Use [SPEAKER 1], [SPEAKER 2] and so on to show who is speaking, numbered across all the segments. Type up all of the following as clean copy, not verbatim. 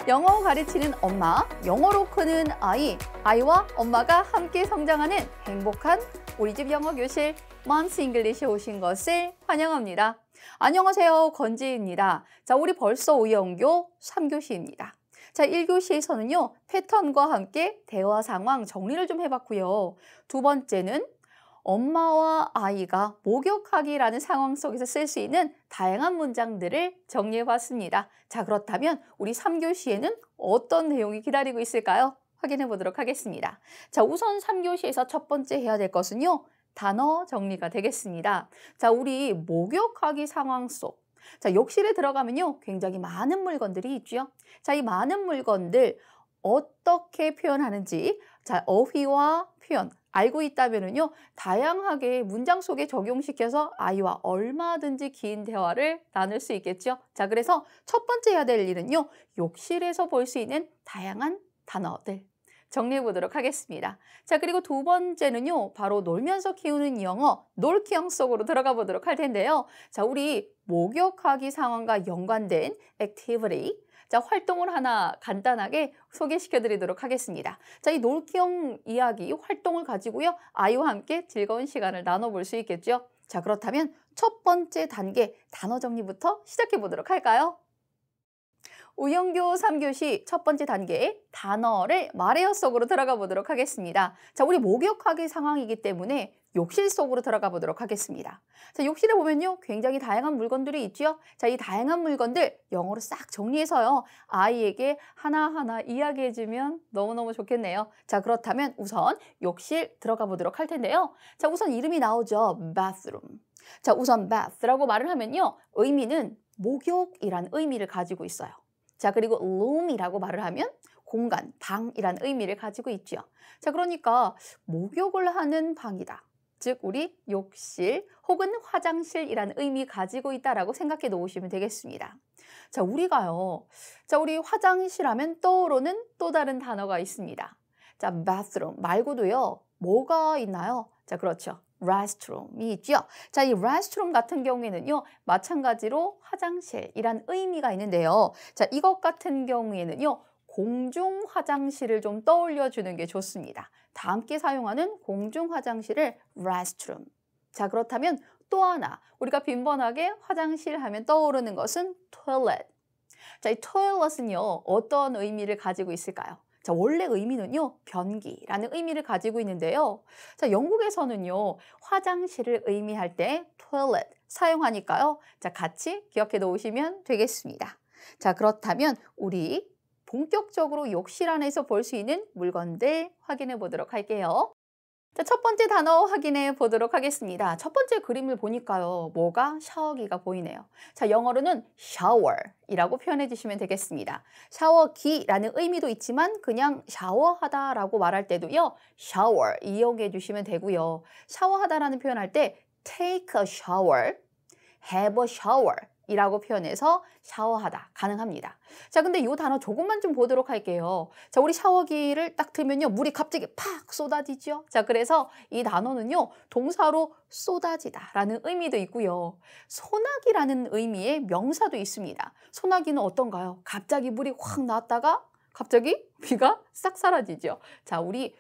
[SPEAKER 1] 영어 가르치는 엄마, 영어로 크는 아이, 아이와 엄마가 함께 성장하는 행복한 우리 집 영어 교실 맘스 잉글리시에 오신 것을 환영합니다. 안녕하세요, 건지입니다. 자, 우리 벌써 우영교 3교시입니다. 자, 1교시에서는요, 패턴과 함께 대화 상황 정리를 좀 해봤고요. 두 번째는 엄마와 아이가 목욕하기라는 상황 속에서 쓸 수 있는 다양한 문장들을 정리해봤습니다. 자, 그렇다면 우리 3교시에는 어떤 내용이 기다리고 있을까요? 확인해 보도록 하겠습니다. 자, 우선 3교시에서 첫 번째 해야 될 것은요, 단어 정리가 되겠습니다. 자, 우리 목욕하기 상황 속. 자, 욕실에 들어가면요, 굉장히 많은 물건들이 있죠. 자, 이 많은 물건들 어떻게 표현하는지, 자, 어휘와 표현 알고 있다면은요, 다양하게 문장 속에 적용시켜서 아이와 얼마든지 긴 대화를 나눌 수 있겠죠. 자, 그래서 첫 번째 해야 될 일은요, 욕실에서 볼 수 있는 다양한 단어들 정리해 보도록 하겠습니다. 자, 그리고 두 번째는요, 바로 놀면서 키우는 영어, 놀키영 속으로 들어가 보도록 할 텐데요. 자, 우리 목욕하기 상황과 연관된 액티비티, 자, 활동을 하나 간단하게 소개시켜 드리도록 하겠습니다. 자, 이 놀기용 이야기, 활동을 가지고요, 아이와 함께 즐거운 시간을 나눠볼 수 있겠죠. 자, 그렇다면 첫 번째 단계 단어 정리부터 시작해 보도록 할까요? 우영교 3교시 첫 번째 단계 단어를 말해요 속으로 들어가 보도록 하겠습니다. 자, 우리 목욕하기 상황이기 때문에 욕실 속으로 들어가 보도록 하겠습니다. 자, 욕실에 보면요, 굉장히 다양한 물건들이 있죠. 자, 이 다양한 물건들 영어로 싹 정리해서요, 아이에게 하나하나 이야기해주면 너무너무 좋겠네요. 자, 그렇다면 우선 욕실 들어가 보도록 할 텐데요. 자, 우선 이름이 나오죠. bathroom. 자, 우선 bath라고 말을 하면요, 의미는 목욕이란 의미를 가지고 있어요. 자, 그리고 room이라고 말을 하면 공간, 방이란 의미를 가지고 있죠. 자, 그러니까 목욕을 하는 방이다. 즉, 우리 욕실 혹은 화장실이라는 의미 가지고 있다라고 생각해 놓으시면 되겠습니다. 자, 우리 화장실 하면 떠오르는 또 다른 단어가 있습니다. 자, bathroom 말고도요, 뭐가 있나요? 자, 그렇죠. restroom이 있죠. 자, 이 restroom 같은 경우에는요, 마찬가지로 화장실이란 의미가 있는데요. 자, 이것 같은 경우에는요, 공중 화장실을 좀 떠올려 주는 게 좋습니다. 다 함께 사용하는 공중 화장실을 restroom. 자, 그렇다면 또 하나, 우리가 빈번하게 화장실 하면 떠오르는 것은 toilet. 자, 이 toilet은요, 어떤 의미를 가지고 있을까요? 자, 원래 의미는요, 변기라는 의미를 가지고 있는데요. 자, 영국에서는요, 화장실을 의미할 때 toilet 사용하니까요. 자, 같이 기억해 놓으시면 되겠습니다. 자, 그렇다면 우리 본격적으로 욕실 안에서 볼 수 있는 물건들 확인해 보도록 할게요. 자, 첫 번째 단어 확인해 보도록 하겠습니다. 첫 번째 그림을 보니까요, 뭐가 샤워기가 보이네요. 자, 영어로는 shower이라고 표현해 주시면 되겠습니다. 샤워기라는 의미도 있지만 그냥 샤워하다라고 말할 때도요, shower 이용해 주시면 되고요. 샤워하다라는 표현할 때 take a shower, have a shower 이라고 표현해서 샤워하다 가능합니다. 자, 근데 이 단어 조금만 좀 보도록 할게요. 자, 우리 샤워기를 딱 틀면요, 물이 갑자기 팍 쏟아지죠. 자, 그래서 이 단어는요, 동사로 쏟아지다 라는 의미도 있고요, 소나기라는 의미의 명사도 있습니다. 소나기는 어떤가요? 갑자기 물이 확 나왔다가 갑자기 비가 싹 사라지죠. 자, 우리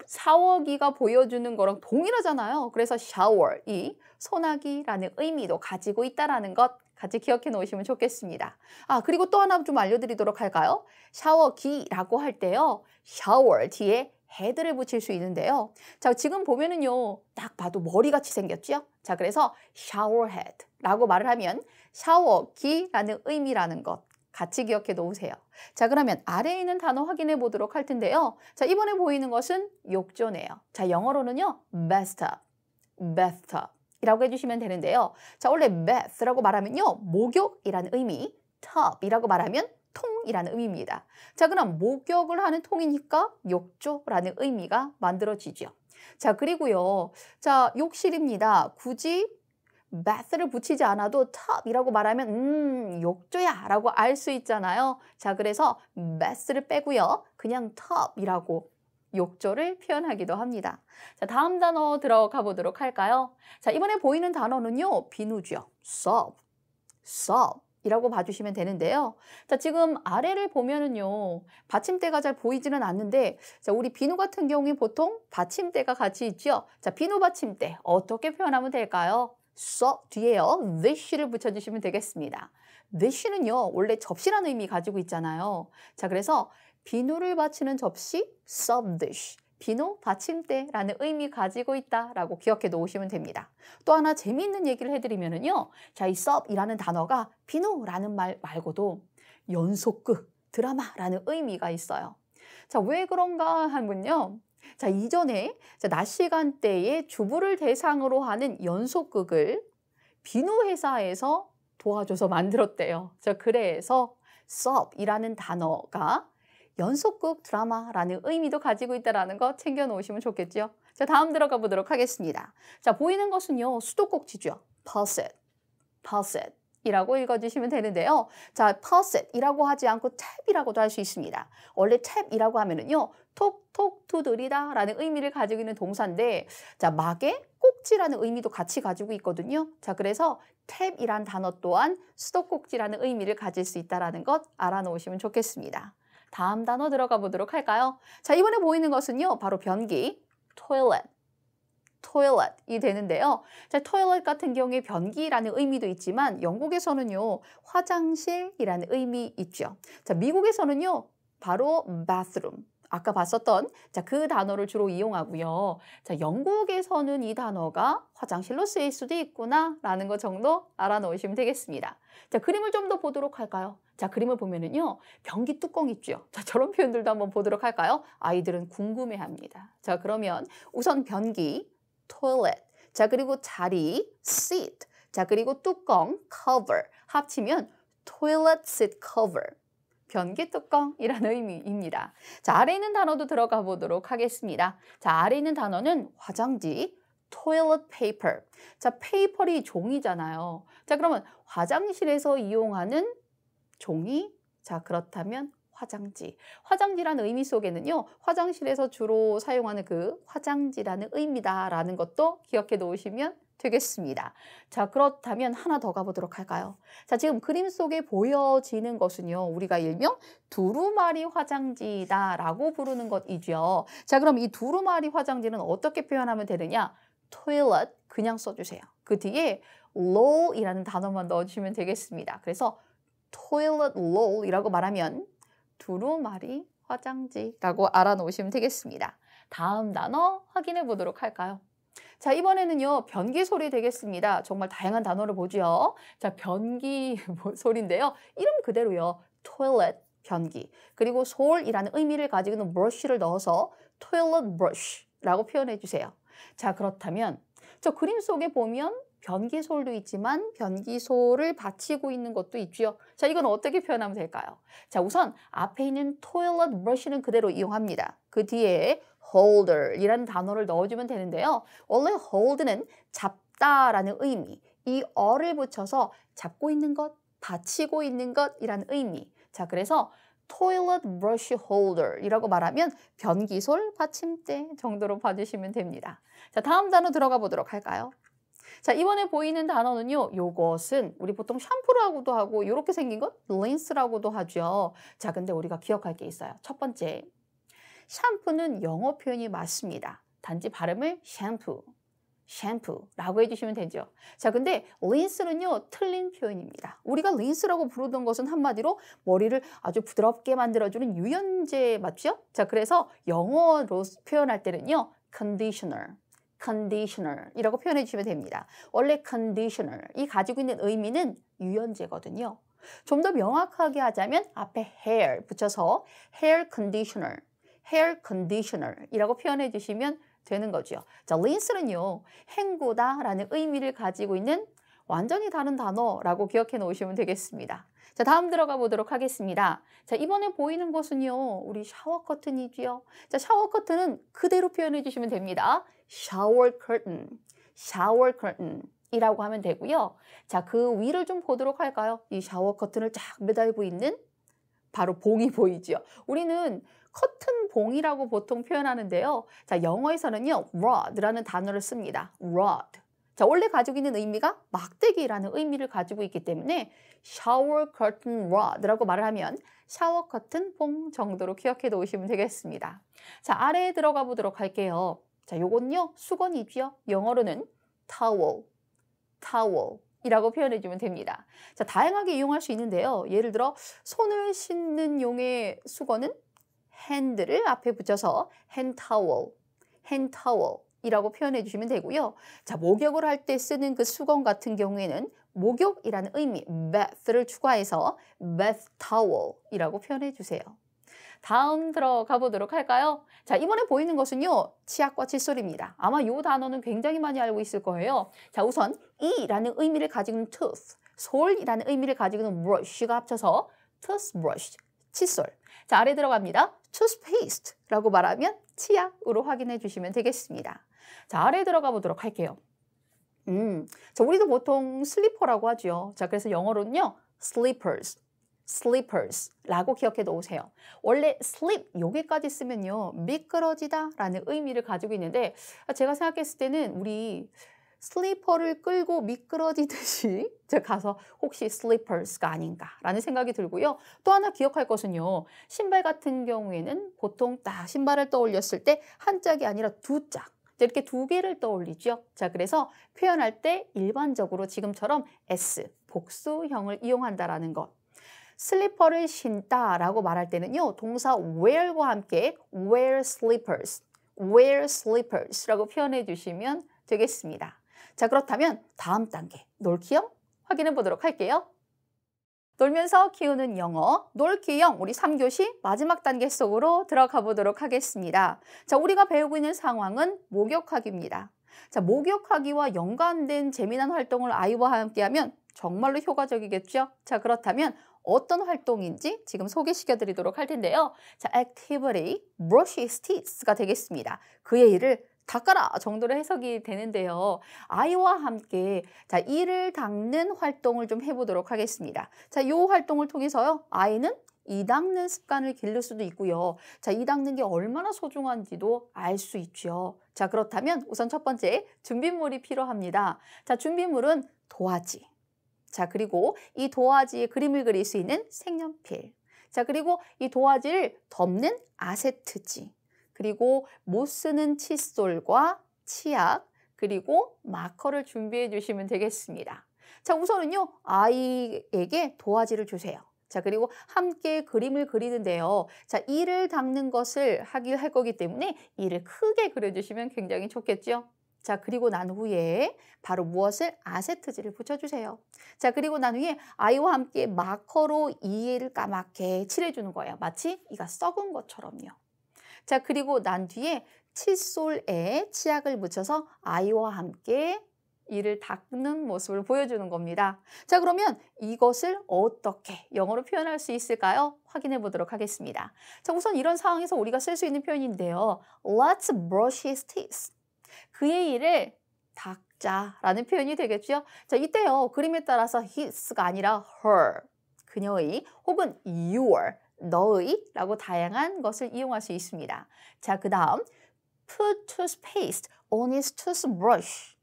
[SPEAKER 1] 샤워기가 보여주는 거랑 동일하잖아요. 그래서 shower, 이 소나기라는 의미도 가지고 있다는 것 같이 기억해 놓으시면 좋겠습니다. 아, 그리고 또 하나 좀 알려드리도록 할까요? 샤워기라고 할 때요, shower 뒤에 head를 붙일 수 있는데요. 자, 지금 보면은요, 딱 봐도 머리같이 생겼죠? 자, 그래서 shower head라고 말을 하면 샤워기라는 의미라는 것 같이 기억해 놓으세요. 자, 그러면 아래에 있는 단어 확인해 보도록 할 텐데요. 자, 이번에 보이는 것은 욕조네요. 자, 영어로는요, bathtub 이라고 해주시면 되는데요. 자, 원래 bath라고 말하면요, 목욕이라는 의미, tub이라고 말하면 통이라는 의미입니다. 자, 그럼 목욕을 하는 통이니까 욕조라는 의미가 만들어지죠. 자, 그리고요, 자, 욕실입니다. 굳이 bath를 붙이지 않아도 tub이라고 말하면 욕조야 라고 알 수 있잖아요. 자, 그래서 bath를 빼고요, 그냥 tub이라고 욕조를 표현하기도 합니다. 자, 다음 단어 들어가 보도록 할까요? 자, 이번에 보이는 단어는요, 비누죠. soap. 이라고 봐주시면 되는데요. 자, 지금 아래를 보면은요, 받침대가 잘 보이지는 않는데, 자, 우리 비누 같은 경우에 보통 받침대가 같이 있죠. 자, 비누 받침대 어떻게 표현하면 될까요? sup 뒤에요, this를 붙여주시면 되겠습니다. this는요, 원래 접시라는 의미 가지고 있잖아요. 자, 그래서 비누를 받치는 접시, sup dish. 비누 받침대라는 의미 가지고 있다라고 기억해 놓으시면 됩니다. 또 하나 재미있는 얘기를 해드리면은요. 자, 이 sup이라는 단어가 비누라는 말 말고도 연속극, 드라마라는 의미가 있어요. 자, 왜 그런가 하면요. 자, 이전에 낮 시간대에 주부를 대상으로 하는 연속극을 비누 회사에서 도와줘서 만들었대요. 자, 그래서 sup이라는 단어가 연속극 드라마라는 의미도 가지고 있다는 거 챙겨 놓으시면 좋겠죠. 자, 다음 들어가 보도록 하겠습니다. 자, 보이는 것은요, 수도꼭지죠. faucet, faucet 이라고 읽어주시면 되는데요. 자, faucet이라고 하지 않고 탭이라고도 할 수 있습니다. 원래 탭이라고 하면은요, 톡톡 두드리다 라는 의미를 가지고 있는 동사인데, 자, 막의 꼭지라는 의미도 같이 가지고 있거든요. 자, 그래서 탭이란 단어 또한 수도꼭지라는 의미를 가질 수 있다는 것 알아놓으시면 좋겠습니다. 다음 단어 들어가 보도록 할까요? 자, 이번에 보이는 것은요, 바로 변기, toilet, toilet이 되는데요. 자, toilet 같은 경우에 변기라는 의미도 있지만 영국에서는요, 화장실이라는 의미 있죠. 자, 미국에서는요, 바로 bathroom. 아까 봤었던 자, 그 단어를 주로 이용하고요. 자, 영국에서는 이 단어가 화장실로 쓰일 수도 있구나라는 것 정도 알아놓으시면 되겠습니다. 자, 그림을 좀 더 보도록 할까요? 자, 그림을 보면은요, 변기 뚜껑 있죠. 자, 저런 표현들도 한번 보도록 할까요? 아이들은 궁금해합니다. 자, 그러면 우선 변기, toilet. 자, 그리고 자리, seat. 자, 그리고 뚜껑, cover. 합치면 toilet seat cover. 변기 뚜껑이라는 의미입니다. 자, 아래 있는 단어도 들어가 보도록 하겠습니다. 자, 아래 있는 단어는 화장지, toilet paper. 자, 페이퍼이 종이잖아요. 자, 그러면 화장실에서 이용하는 종이, 자, 그렇다면 화장지. 화장지라는 의미 속에는요, 화장실에서 주로 사용하는 그 화장지라는 의미다라는 것도 기억해 놓으시면 되겠습니다. 자, 그렇다면 하나 더 가보도록 할까요? 자, 지금 그림 속에 보여지는 것은요, 우리가 일명 두루마리 화장지다라고 부르는 것이죠. 자, 그럼 이 두루마리 화장지는 어떻게 표현하면 되느냐? toilet 그냥 써주세요. 그 뒤에 roll이라는 단어만 넣어주시면 되겠습니다. 그래서 toilet roll이라고 말하면 두루마리 화장지라고 알아놓으시면 되겠습니다. 다음 단어 확인해 보도록 할까요? 자, 이번에는요, 변기 소리 되겠습니다. 정말 다양한 단어를 보죠. 자, 변기 소리인데요. 이름 그대로요. toilet, 변기. 그리고 솔이라는 의미를 가지고 있는 brush를 넣어서 toilet brush라고 표현해 주세요. 자, 그렇다면 저 그림 속에 보면 변기솔도 있지만 변기솔을 받치고 있는 것도 있죠. 자, 이건 어떻게 표현하면 될까요? 자, 우선 앞에 있는 toilet brush는 그대로 이용합니다. 그 뒤에 holder이라는 단어를 넣어주면 되는데요. 원래 hold는 잡다라는 의미, 이 어를 붙여서 잡고 있는 것, 받치고 있는 것이라는 의미. 자, 그래서 toilet brush holder이라고 말하면 변기솔 받침대 정도로 봐주시면 됩니다. 자, 다음 단어 들어가 보도록 할까요? 자, 이번에 보이는 단어는요, 요것은 우리 보통 샴푸라고도 하고 이렇게 생긴 것 린스라고도 하죠. 자, 근데 우리가 기억할 게 있어요. 첫 번째, 샴푸는 영어 표현이 맞습니다. 단지 발음을 샴푸라고 해주시면 되죠. 자, 근데 린스는요, 틀린 표현입니다. 우리가 린스라고 부르던 것은 한마디로 머리를 아주 부드럽게 만들어주는 유연제 맞죠? 자, 그래서 영어로 표현할 때는요, conditioner이라고 표현해 주시면 됩니다. 원래 conditioner이 가지고 있는 의미는 유연제거든요. 좀 더 명확하게 하자면 앞에 hair 붙여서 hair conditioner이라고 표현해 주시면 되는 거죠. 자, 린스는요, 헹구다라는 의미를 가지고 있는 완전히 다른 단어라고 기억해 놓으시면 되겠습니다. 자, 다음 들어가 보도록 하겠습니다. 자, 이번에 보이는 것은요, 우리 샤워 커튼이지요. 자, 샤워 커튼은 그대로 표현해 주시면 됩니다. shower curtain이라고 하면 되고요. 자, 그 위를 좀 보도록 할까요? 이 샤워 커튼을 쫙 매달고 있는 바로 봉이 보이죠. 우리는 커튼 봉이라고 보통 표현하는데요. 자, 영어에서는요, rod라는 단어를 씁니다. rod. 자, 원래 가지고 있는 의미가 막대기라는 의미를 가지고 있기 때문에 shower curtain rod라고 말을 하면 샤워 커튼 봉 정도로 기억해 놓으시면 되겠습니다. 자, 아래에 들어가 보도록 할게요. 자, 요건요, 수건이죠. 영어로는 towel, towel 이라고 표현해 주면 됩니다. 자, 다양하게 이용할 수 있는데요. 예를 들어 손을 씻는 용의 수건은 hand를 앞에 붙여서 hand towel 이라고 표현해 주시면 되고요. 자, 목욕을 할 때 쓰는 그 수건 같은 경우에는 목욕이라는 의미, bath를 추가해서 bath towel 이라고 표현해 주세요. 다음 들어가 보도록 할까요? 자, 이번에 보이는 것은요, 치약과 칫솔입니다. 아마 이 단어는 굉장히 많이 알고 있을 거예요. 자, 우선 이라는 의미를 가지고 있는 tooth, 솔이라는 의미를 가지고 있는 brush가 합쳐서 toothbrush, 칫솔. 자, 아래 들어갑니다. toothpaste라고 말하면 치약으로 확인해 주시면 되겠습니다. 자, 아래 들어가 보도록 할게요. 자, 우리도 보통 슬리퍼라고 하죠. 자, 그래서 영어로는요, slippers라고 기억해 놓으세요. 원래 slip 여기까지 쓰면요, 미끄러지다 라는 의미를 가지고 있는데 제가 생각했을 때는 우리 슬리퍼를 끌고 미끄러지듯이 제가 가서 혹시 slippers가 아닌가라는 생각이 들고요. 또 하나 기억할 것은요, 신발 같은 경우에는 보통 딱 신발을 떠올렸을 때 한 짝이 아니라 두 짝, 이렇게 두 개를 떠올리죠. 자, 그래서 표현할 때 일반적으로 지금처럼 S, 복수형을 이용한다라는 것. 슬리퍼를 신다라고 말할 때는요, 동사 wear과 함께 wear slippers라고 표현해 주시면 되겠습니다. 자, 그렇다면 다음 단계, 놀기형 확인해 보도록 할게요. 놀면서 키우는 영어, 놀기형 우리 3교시 마지막 단계 속으로 들어가 보도록 하겠습니다. 자, 우리가 배우고 있는 상황은 목욕하기입니다. 자, 목욕하기와 연관된 재미난 활동을 아이와 함께 하면 정말로 효과적이겠죠? 자, 그렇다면 어떤 활동인지 지금 소개시켜 드리도록 할 텐데요. 자, activity, brush his teeth가 되겠습니다. 그의 이를 닦아라 정도로 해석이 되는데요. 아이와 함께 자, 이를 닦는 활동을 좀 해보도록 하겠습니다. 자, 이 활동을 통해서요, 아이는 이 닦는 습관을 기를 수도 있고요. 자, 이 닦는 게 얼마나 소중한지도 알 수 있죠. 자, 그렇다면 우선 첫 번째 준비물이 필요합니다. 자, 준비물은 도화지. 자, 그리고 이 도화지에 그림을 그릴 수 있는 색연필. 자, 그리고 이 도화지를 덮는 아세트지. 그리고 못 쓰는 칫솔과 치약, 그리고 마커를 준비해 주시면 되겠습니다. 자, 우선은요, 아이에게 도화지를 주세요. 자, 그리고 함께 그림을 그리는데요. 자, 이를 닦는 것을 할 거기 때문에 이를 크게 그려주시면 굉장히 좋겠죠. 자, 그리고 난 후에 바로 무엇을? 아세트지를 붙여주세요. 자, 그리고 난 후에 아이와 함께 마커로 이를 까맣게 칠해주는 거예요. 마치 이가 썩은 것처럼요. 자, 그리고 난 뒤에 칫솔에 치약을 묻혀서 아이와 함께 이를 닦는 모습을 보여주는 겁니다. 자, 그러면 이것을 어떻게 영어로 표현할 수 있을까요? 확인해 보도록 하겠습니다. 자, 우선 이런 상황에서 우리가 쓸 수 있는 표현인데요. Let's brush his teeth. 그의 이를 닦자라는 표현이 되겠죠. 자, 이때요, 그림에 따라서 his가 아니라 her, 그녀의 혹은 your, 너의 라고 다양한 것을 이용할 수 있습니다. 자, 그 다음 put toothpaste on his toothbrush.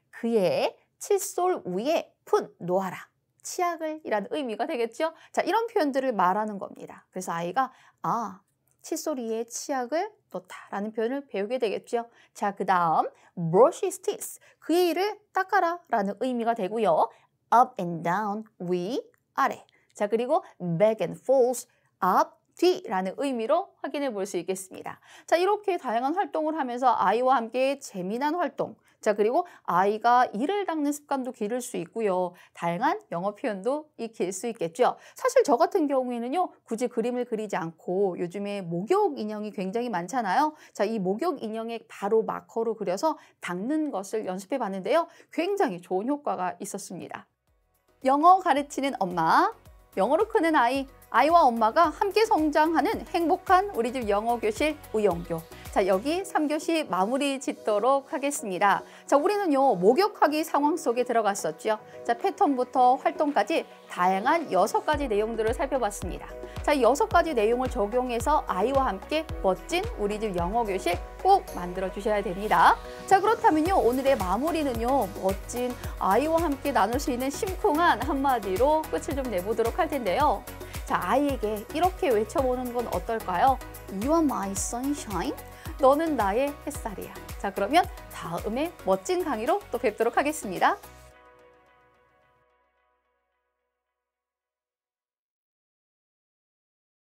[SPEAKER 1] 그의 칫솔 위에 put, 놓아라. 치약을 이라는 의미가 되겠죠. 자, 이런 표현들을 말하는 겁니다. 그래서 아이가 칫솔 위에 치약을 놓다라는 표현을 배우게 되겠죠. 자, 그 다음 brush his teeth. 그의 이를 닦아라 라는 의미가 되고요. up and down, 위, 아래. 자, 그리고 back and forth, 앞, 뒤라는 의미로 확인해 볼 수 있겠습니다. 자, 이렇게 다양한 활동을 하면서 아이와 함께 재미난 활동, 자, 그리고 아이가 이를 닦는 습관도 기를 수 있고요. 다양한 영어 표현도 익힐 수 있겠죠. 사실 저 같은 경우에는요, 굳이 그림을 그리지 않고 요즘에 목욕 인형이 굉장히 많잖아요. 자, 이 목욕 인형에 바로 마커로 그려서 닦는 것을 연습해 봤는데요. 굉장히 좋은 효과가 있었습니다. 영어 가르치는 엄마, 영어로 크는 아이, 아이와 엄마가 함께 성장하는 행복한 우리 집 영어 교실 우영교. 자, 여기 3교시 마무리 짓도록 하겠습니다. 자, 우리는요, 목욕하기 상황 속에 들어갔었죠. 자, 패턴부터 활동까지 다양한 6가지 내용들을 살펴봤습니다. 자, 6가지 내용을 적용해서 아이와 함께 멋진 우리 집 영어 교실 꼭 만들어 주셔야 됩니다. 자, 그렇다면요, 오늘의 마무리는요, 멋진 아이와 함께 나눌 수 있는 심쿵한 한마디로 끝을 좀 내보도록 할 텐데요. 자, 아이에게 이렇게 외쳐보는 건 어떨까요? You are my sunshine. 너는 나의 햇살이야. 자, 그러면 다음에 멋진 강의로 또 뵙도록 하겠습니다.